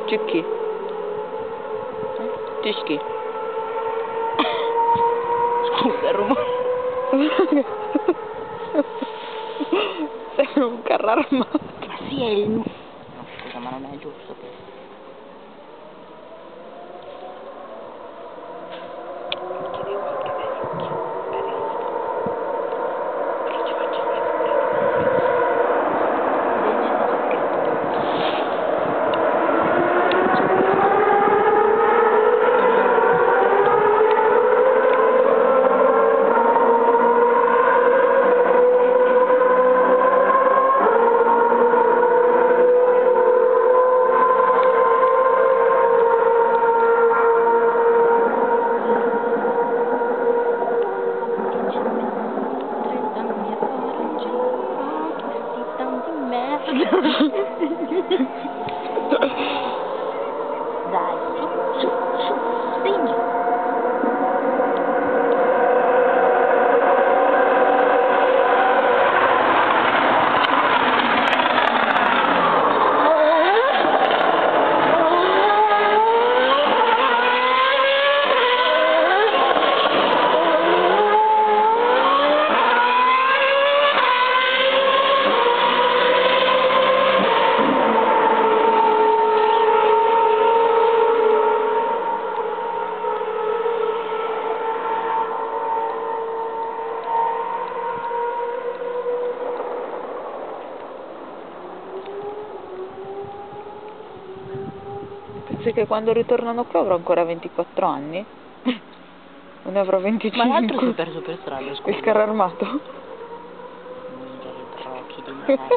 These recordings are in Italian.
Cicchi. Cischi. Scusa il rumore. Sei un carro armato. Ma sì, è il... No, scusa, ma non è giusto questo. Dai, su, spingi. Pensi che quando ritornano qua avrò ancora 24 anni? Non ne avrò 25. Ma l'altro si è perso per strada, scusa. Il carro armato? Minchia, che brocchi di merda.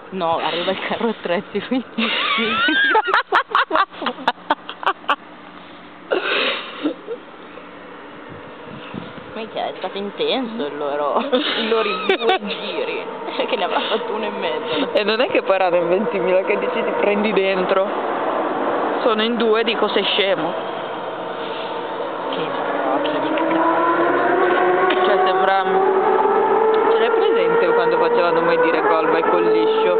No, arriva il carro attrezzi, quindi... Minchia, è stato intenso i loro 2 giri. Che ne avrà fatto 1 e mezzo. E non è che poi erano in 20.000 che dici ti prendi dentro. Sono in 2, dico sei scemo. Che brocchi di cazzo. Cioè sembra... Ce l'hai presente quando facevano mai dire gol vai col liscio?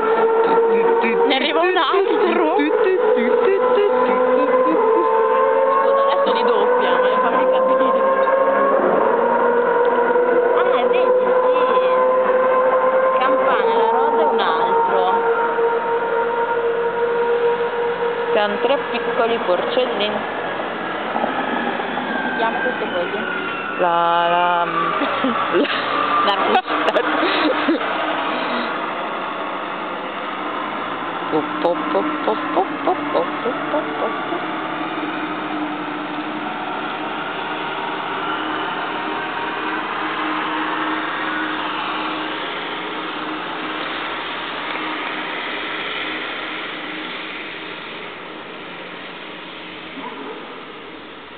Ne arriva un altro. Scusa, adesso li doppia, ma fammi capire. Ah, vedi, sì. Campana, la rosa e un altro. Siamo 3 piccoli porcellini. Si chiama questo coso? La L'artista.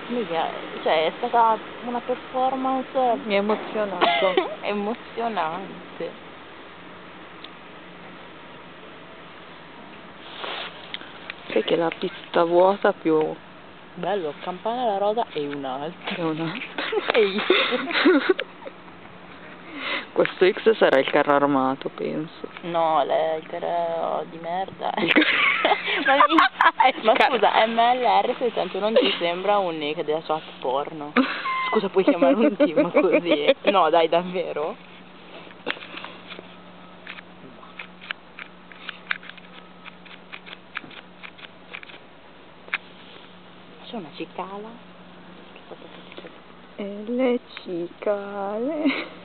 Mica, cioè è stata una performance Mi ha emozionato. emozionante. Che la pista vuota più... Bello, campana alla rosa e un altro. Che un altro. Ehi. Questo X sarà il carro armato, penso. No, il carro di merda. Il Ma car- scusa, MLR601 non ti sembra un nick della SWAT porno? Scusa, puoi chiamare un team così? No, dai, davvero? C'è una cicala. E le cicale.